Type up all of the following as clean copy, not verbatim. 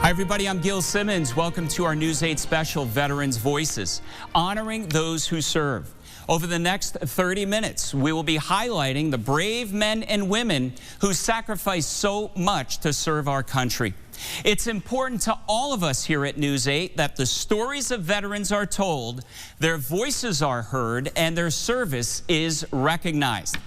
Hi, everybody. I'm Simmons. Welcome to our News 8 special, Veterans Voices, honoring those who serve. Over the next 30 minutes, we will be highlighting the brave men and women who sacrifice so much to serve our country. It's important to all of us here at News 8 that the stories of veterans are told, their voices are heard, and their service is recognized.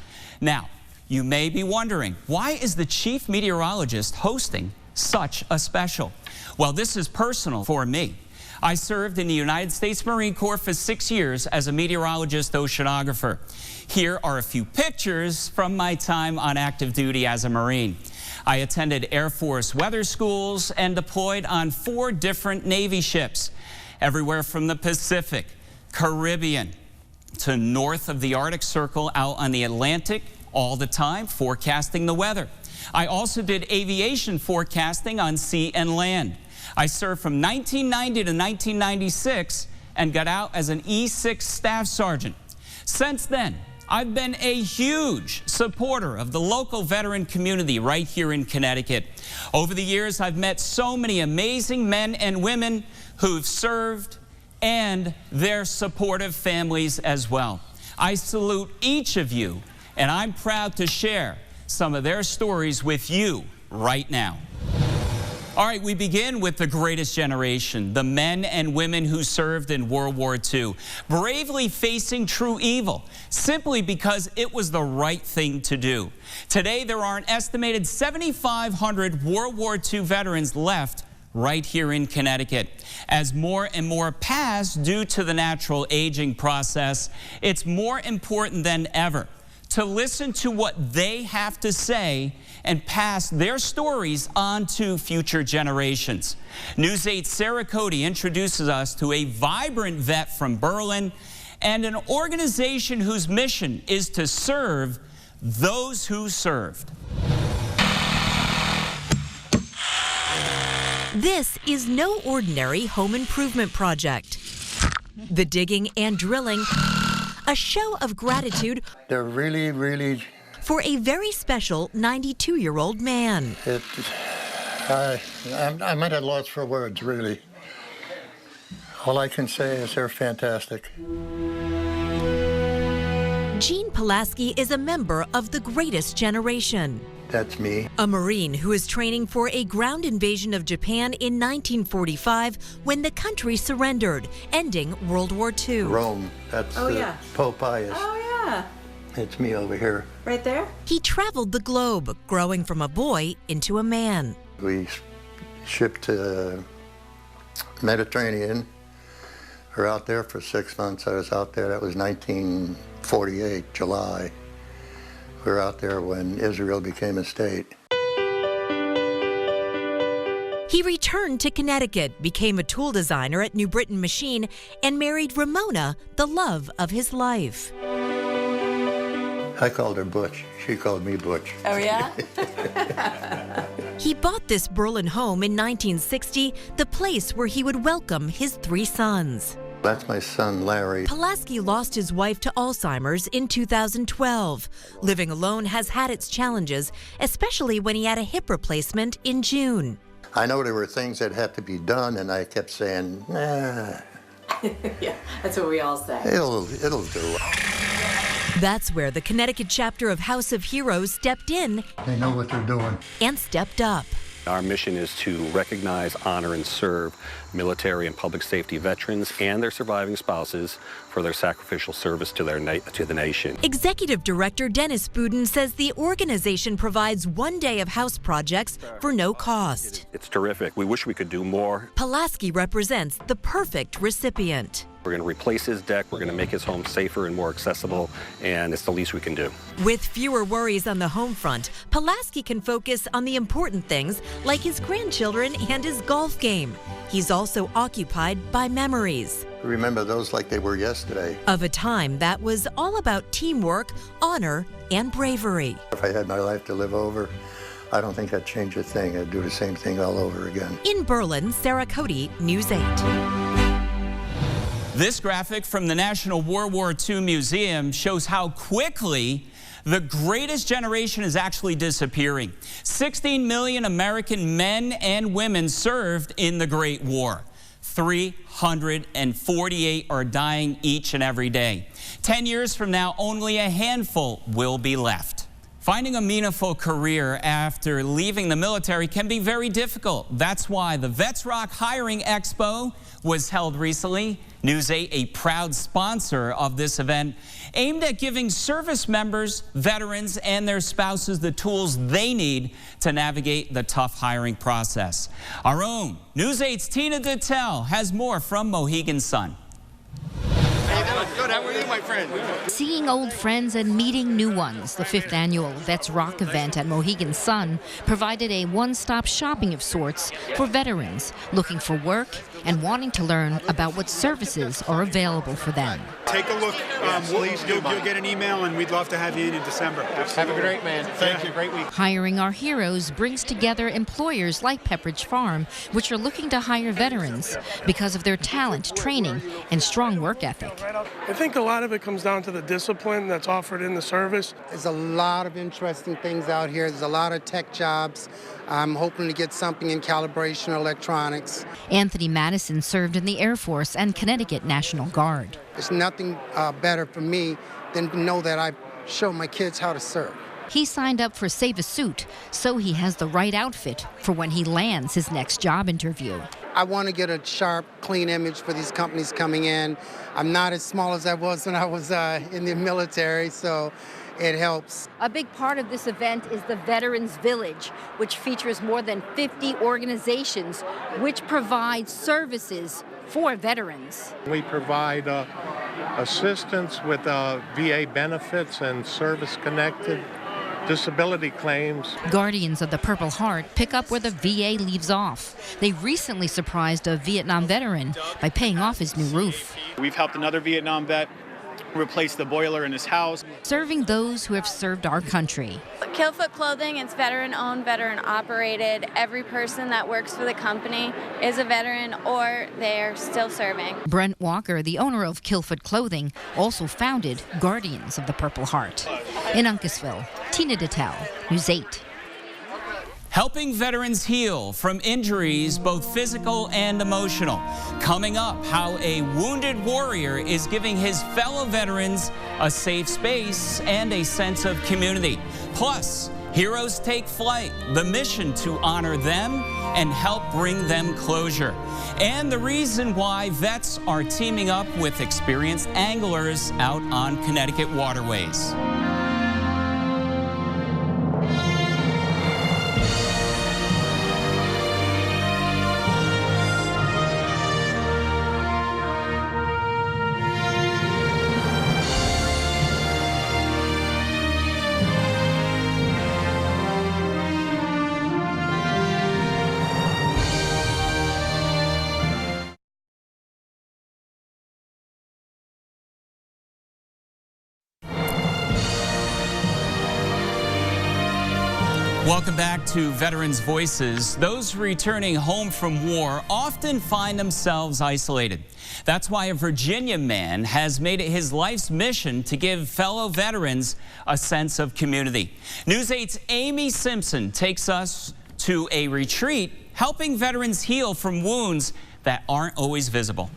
Now, you may be wondering, why is the chief meteorologist hosting such a special? Well, this is personal for me. I served in the United States Marine Corps for 6 years as a meteorologist oceanographer. Here are a few pictures from my time on active duty as a Marine. I attended Air Force weather schools and deployed on 4 different Navy ships, everywhere from the Pacific, Caribbean, to north of the Arctic Circle out on the Atlantic, all the time forecasting the weather. I also did aviation forecasting on sea and land. I served from 1990 to 1996 and got out as an E6 staff sergeant. Since then, I've been a huge supporter of the local veteran community right here in Connecticut. Over the years, I've met so many amazing men and women who've served and their supportive families as well. I salute each of you, and I'm proud to share some of their stories with you right now. All right, we begin with the greatest generation, the men and women who served in World War II, bravely facing true evil, simply because it was the right thing to do. Today, there are an estimated 7,500 World War II veterans left right here in Connecticut. As more and more pass due to the natural aging process, it's more important than ever to listen to what they have to say and pass their stories on to future generations. News 8's Sarah Cody introduces us to a vibrant vet from Berlin and an organization whose mission is to serve those who served. This is no ordinary home improvement project. The digging and drilling, a show of gratitude. They're really for a very special 92-year-old man. I'm at a loss for words, really. All I can say is they're fantastic. Gene Pulaski is a member of the greatest generation. That's me. A Marine who is training for a ground invasion of Japan in 1945 when the country surrendered, ending World War II. Rome, that's Pope Pius. Oh, yeah. It's me over here. Right there? He traveled the globe, growing from a boy into a man. We shipped to Mediterranean. We were out there for 6 months. I was out there, that was 1948, July. We were out there when Israel became a state. He returned to Connecticut, became a tool designer at New Britain Machine, and married Ramona, the love of his life. I called her Butch. She called me Butch. Oh, yeah? He bought this Berlin home in 1960, the place where he would welcome his 3 sons. That's my son, Larry. Pulaski lost his wife to Alzheimer's in 2012. Living alone has had its challenges, especially when he had a hip replacement in June. I know there were things that had to be done, and I kept saying, nah. Yeah, that's what we all say. It'll do. That's where the Connecticut chapter of House of Heroes stepped in. They know what they're doing. And stepped up. Our mission is to recognize, honor, and serve military and public safety veterans and their surviving spouses for their sacrificial service to the nation. Executive Director Dennis Budin says the organization provides 1 day of house projects for no cost. It's terrific. We wish we could do more. Pulaski represents the perfect recipient. We're going to replace his deck, we're going to make his home safer and more accessible, and it's the least we can do. With fewer worries on the home front, Pulaski can focus on the important things like his grandchildren and his golf game. He's also occupied by memories. Remember those like they were yesterday. Of a time that was all about teamwork, honor, and bravery. If I had my life to live over, I don't think I'd change a thing. I'd do the same thing all over again. In Berlin, Sarah Cody, News 8. This graphic from the National World War II Museum shows how quickly the greatest generation is actually disappearing. 16 million American men and women served in the Great War. 348 are dying each and every day. 10 years from now, only a handful will be left. Finding a meaningful career after leaving the military can be very difficult. That's why the Vets Rock Hiring Expo was held recently. News 8, a proud sponsor of this event, aimed at giving service members, veterans, and their spouses the tools they need to navigate the tough hiring process. Our own News 8's Tina Dittel has more from Mohegan Sun. Good, how are you, my friend? Seeing old friends and meeting new ones, the 5th annual Vets Rock event at Mohegan Sun provided a one-stop shopping of sorts for veterans looking for work and wanting to learn about what services are available for them. Take a look. You'll get an email, and we'd love to have you in December. Have a great man. Thank you. Great week. Hiring Our Heroes brings together employers like Pepperidge Farm, which are looking to hire veterans because of their talent, training, and strong work ethic. I think a lot of it comes down to the discipline that's offered in the service. There's a lot of interesting things out here. There's a lot of tech jobs. I'm hoping to get something in calibration or electronics. Anthony Madison served in the Air Force and Connecticut National Guard. There's nothing better for me than to know that I show my kids how to serve. He signed up for Save a Suit, so he has the right outfit for when he lands his next job interview. I want to get a sharp, clean image for these companies coming in. I'm not as small as I was when I was in the military, so it helps. A big part of this event is the Veterans Village, which features more than 50 organizations which provide services for veterans. We provide assistance with VA benefits and service-connected disability claims. Guardians of the Purple Heart pick up where the VA leaves off. They recently surprised a Vietnam veteran by paying off his new roof. We've helped another Vietnam vet replace the boiler in his house. Serving those who have served our country. Killfoot Clothing, it's veteran-owned, veteran-operated. Every person that works for the company is a veteran or they're still serving. Brent Walker, the owner of Killfoot Clothing, also founded Guardians of the Purple Heart. In Uncasville, Tina Dittel, News 8. Helping veterans heal from injuries, both physical and emotional. Coming up, how a wounded warrior is giving his fellow veterans a safe space and a sense of community. Plus, Heroes Take Flight, the mission to honor them and help bring them closure. And the reason why vets are teaming up with experienced anglers out on Connecticut waterways. Welcome back to Veterans Voices. Those returning home from war often find themselves isolated. That's why a Virginia man has made it his life's mission to give fellow veterans a sense of community. News 8's Amy Simpson takes us to a retreat helping veterans heal from wounds that aren't always visible.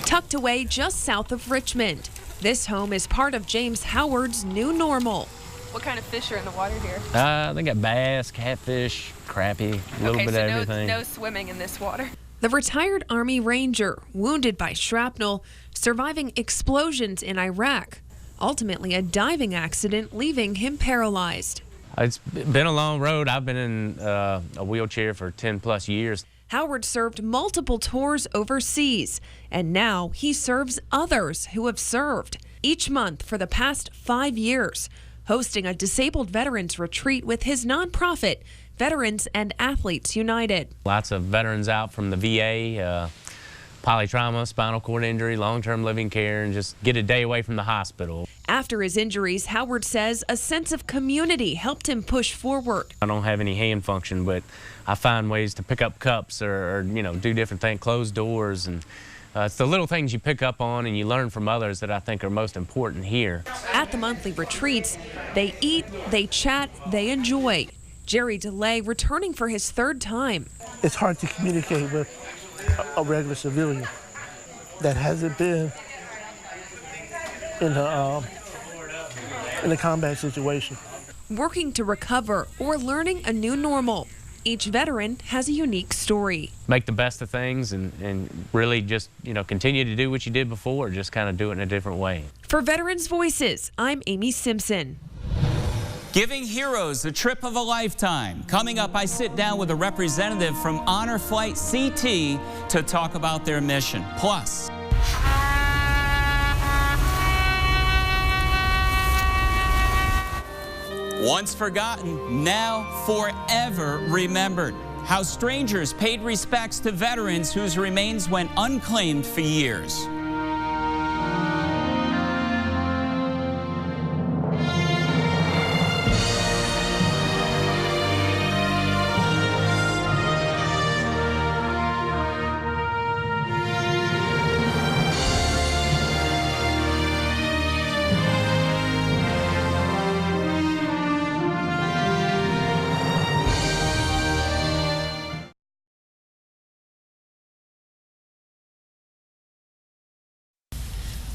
Tucked away just south of Richmond, this home is part of James Howard's new normal. What kind of fish are in the water here? They got bass, catfish, crappie, a little bit of everything. No swimming in this water. The retired Army Ranger, wounded by shrapnel, surviving explosions in Iraq. Ultimately, a diving accident leaving him paralyzed. It's been a long road. I've been in a wheelchair for 10 plus years. Howard served multiple tours overseas, and now he serves others who have served. Each month for the past 5 years, hosting a disabled veterans retreat with his nonprofit, Veterans and Athletes United. Lots of veterans out from the VA, polytrauma, spinal cord injury, long-term living care, and just get a day away from the hospital. After his injuries, Howard says a sense of community helped him push forward. I don't have any hand function, but I find ways to pick up cups or do different things, close doors, and It's the little things you pick up on and you learn from others that I think are most important here. At the monthly retreats, they eat, they chat, they enjoy. Jerry DeLay returning for his third time. It's hard to communicate with a regular civilian that hasn't been in a combat situation. Working to recover or learning a new normal. Each veteran has a unique story. Make the best of things and really just, continue to do what you did before, just kind of do it in a different way. For Veterans Voices, I'm Amy Simpson. Giving heroes the trip of a lifetime. Coming up, I sit down with a representative from Honor Flight CT to talk about their mission. Plus, once forgotten, now forever remembered. How strangers paid respects to veterans whose remains went unclaimed for years.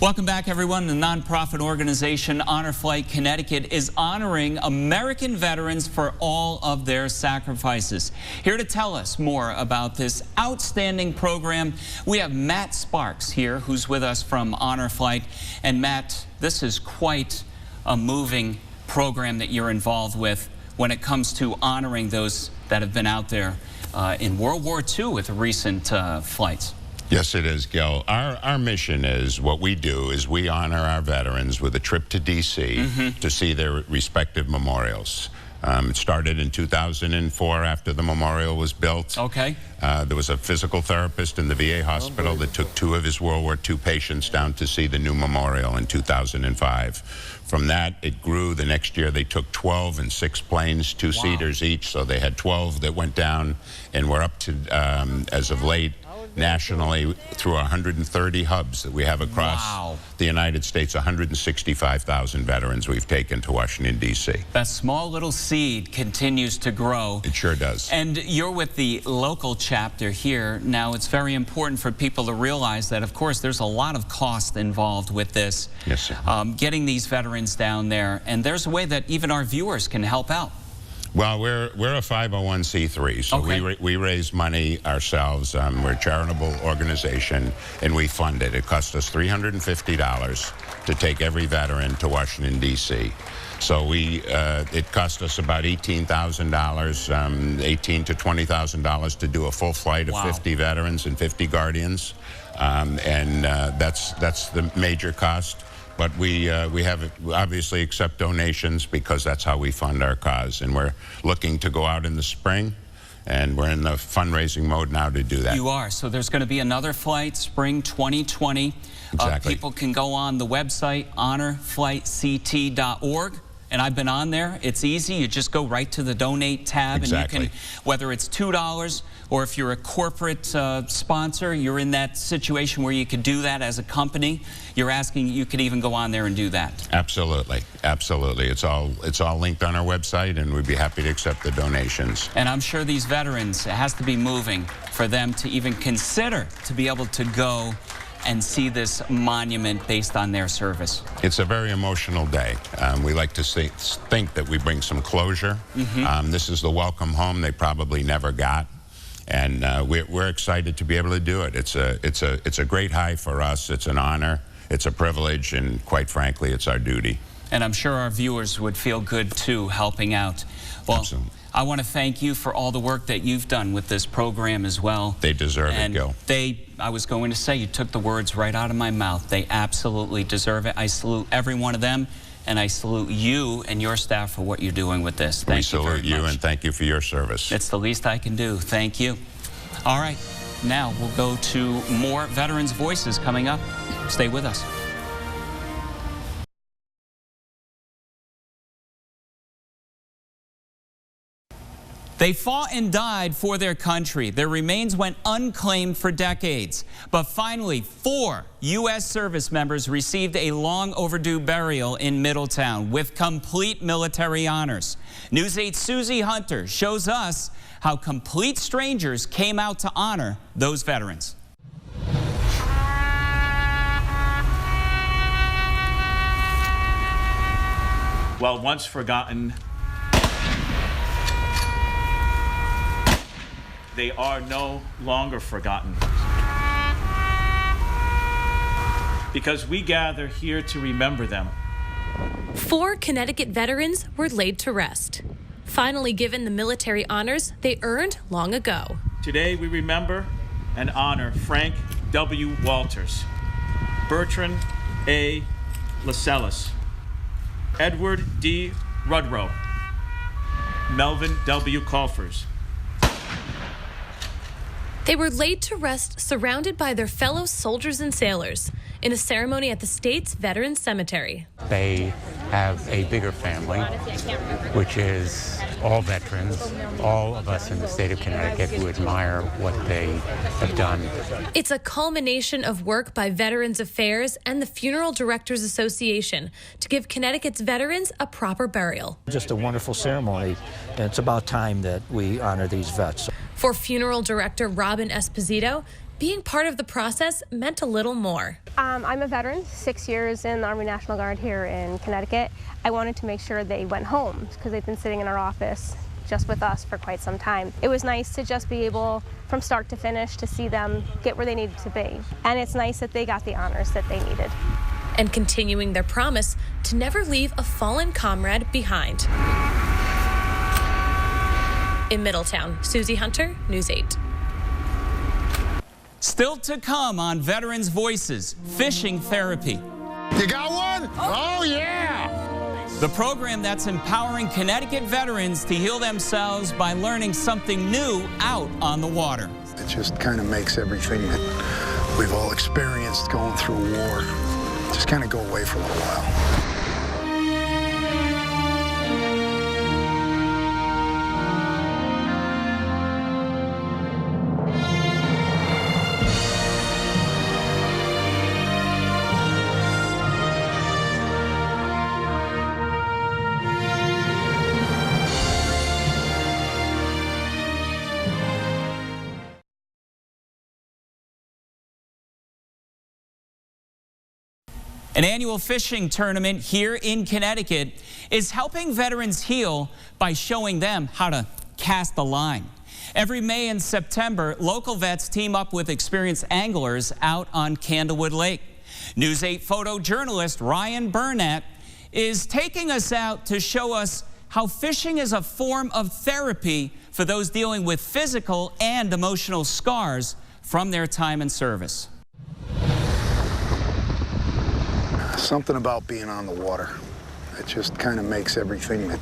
Welcome back, everyone. The nonprofit organization Honor Flight Connecticut is honoring American veterans for all of their sacrifices. Here to tell us more about this outstanding program, we have Matt Sparks here, who's with us from Honor Flight. And Matt, this is quite a moving program that you're involved with when it comes to honoring those that have been out there in World War II with recent flights. Yes, it is, Gil. Our mission is, what we do is we honor our veterans with a trip to D.C. to see their respective memorials. It started in 2004 after the memorial was built. Okay. There was a physical therapist in the VA hospital that took 2 of his World War II patients down to see the new memorial in 2005. From that, it grew. The next year, they took 12 and 6 planes, 2-seaters each, so they had 12 that went down, and we're up to, as of late, nationally through 130 hubs that we have across the United States. 165,000 veterans we've taken to Washington, D.C. That small little seed continues to grow. It sure does. And you're with the local chapter here. Now, it's very important for people to realize that, of course, there's a lot of cost involved with this. Yes, sir. Getting these veterans down there. And there's a way that even our viewers can help out. Well, we're a 501c3, so we raise money ourselves. We're a charitable organization, and we fund it. It costs us $350 to take every veteran to Washington, D.C. So it cost us about $18,000, $18,000 to $20,000 to do a full flight of 50 veterans and 50 guardians, and that's the major cost. But we obviously accept donations because that's how we fund our cause. And we're looking to go out in the spring, and we're in the fundraising mode now to do that. You are. So there's going to be another flight, spring 2020. Exactly. People can go on the website, honorflightct.org. And I've been on there. It's easy. You just go right to the donate tab. Exactly. And you can, whether it's $2 or if you're a corporate sponsor, you're in that situation where you could do that as a company. You're asking, you could even go on there and do that. Absolutely. Absolutely. It's all linked on our website, and we'd be happy to accept the donations. And I'm sure these veterans, it has to be moving for them to even consider to be able to go and see this monument based on their service. It's a very emotional day. We like to think that we bring some closure. This is the welcome home they probably never got, and we're excited to be able to do it. It's a great high for us. It's an honor. It's a privilege, and quite frankly, it's our duty. And I'm sure our viewers would feel good too, helping out. Well, absolutely. I want to thank you for all the work that you've done with this program as well. They deserve it, Gil. I was going to say, you took the words right out of my mouth. They absolutely deserve it. I salute every one of them, and I salute you and your staff for what you're doing with this. Thank you very much. We salute you, and thank you for your service. It's the least I can do. Thank you. All right, now we'll go to more Veterans Voices coming up. Stay with us. They fought and died for their country. Their remains went unclaimed for decades. But finally, 4 U.S. service members received a long overdue burial in Middletown with complete military honors. News 8's Susie Hunter shows us how complete strangers came out to honor those veterans. While once forgotten, they are no longer forgotten. Because we gather here to remember them. 4 Connecticut veterans were laid to rest, finally given the military honors they earned long ago. Today we remember and honor Frank W. Walters, Bertrand A. Lascelles, Edward D. Rudrow, Melvin W. Coffers. They were laid to rest surrounded by their fellow soldiers and sailors in a ceremony at the state's Veterans Cemetery. They have a bigger family, which is all veterans, all of us in the state of Connecticut who admire what they have done. It's a culmination of work by Veterans Affairs and the Funeral Directors Association to give Connecticut's veterans a proper burial. Just a wonderful ceremony, and it's about time that we honor these vets. For funeral director Robin Esposito, being part of the process meant a little more. I'm a veteran, 6 years in the Army National Guard here in Connecticut. I wanted to make sure they went home because they've been sitting in our office just with us for quite some time. It was nice to just be able, from start to finish, to see them get where they needed to be. And it's nice that they got the honors that they needed. And continuing their promise to never leave a fallen comrade behind. In Middletown, Susie Hunter, News 8. Still to come on Veterans Voices, fishing therapy. You got one? Oh, yeah! The program that's empowering Connecticut veterans to heal themselves by learning something new out on the water. It just kind of makes everything that we've all experienced going through war just kind of go away for a little while. An annual fishing tournament here in Connecticut is helping veterans heal by showing them how to cast a line. Every May and September, local vets team up with experienced anglers out on Candlewood Lake. News 8 photojournalist Ryan Burnett is taking us out to show us how fishing is a form of therapy for those dealing with physical and emotional scars from their time in service. Something about being on the water. It just kind of makes everything that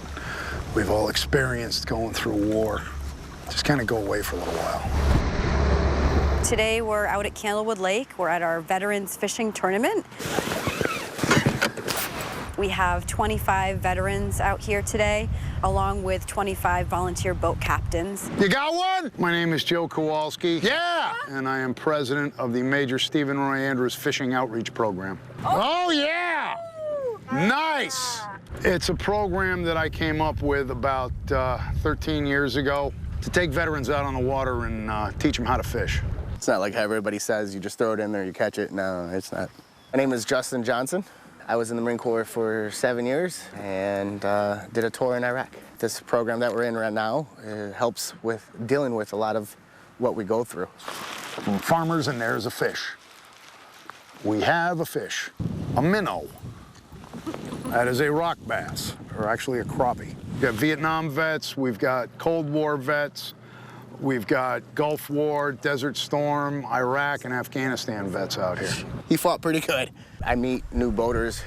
we've all experienced going through war just kind of go away for a little while. Today we're out at Candlewood Lake. We're at our Veterans Fishing Tournament. We have 25 veterans out here today, along with 25 volunteer boat captains. You got one? My name is Joe Kowalski. Yeah! And I am president of the Major Stephen Roy Andrews Fishing Outreach Program. Oh yeah! Nice! It's a program that I came up with about 13 years ago to take veterans out on the water and teach them how to fish. It's not like how everybody says, you just throw it in there, you catch it. No, it's not. My name is Justin Johnson. I was in the Marine Corps for 7 years and did a tour in Iraq. This program that we're in right now helps with dealing with a lot of what we go through. Farmers, and there's a fish. We have a fish, a minnow. That is a rock bass, or actually a crappie. We've got Vietnam vets, we've got Cold War vets, we've got Gulf War, Desert Storm, Iraq, and Afghanistan vets out here. He fought pretty good. I meet new boaters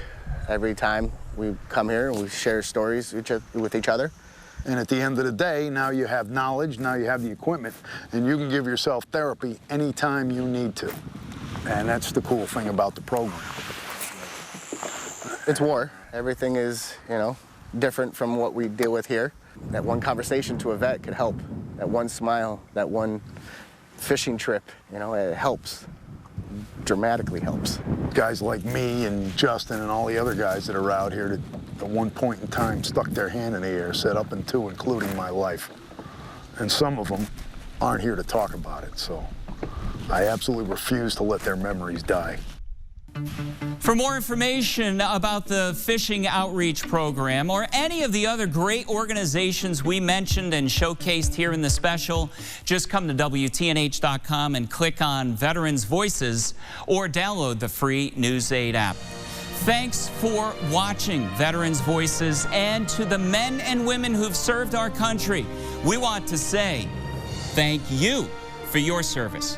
every time we come here, and we share stories with each other. And at the end of the day, now you have knowledge, now you have the equipment, and you can give yourself therapy anytime you need to. And that's the cool thing about the program. It's war. Everything is, different from what we deal with here. That one conversation to a vet could help. That one smile, that one fishing trip, you know, it helps. Dramatically helps. Guys like me and Justin and all the other guys that are out here that at one point in time stuck their hand in the air, said up and to, including my life. And some of them aren't here to talk about it, so I absolutely refuse to let their memories die. For more information about the Fishing Outreach Program or any of the other great organizations we mentioned and showcased here in the special, just come to WTNH.com and click on Veterans Voices or download the free News8 app. Thanks for watching Veterans Voices, and to the men and women who've served our country, we want to say thank you for your service.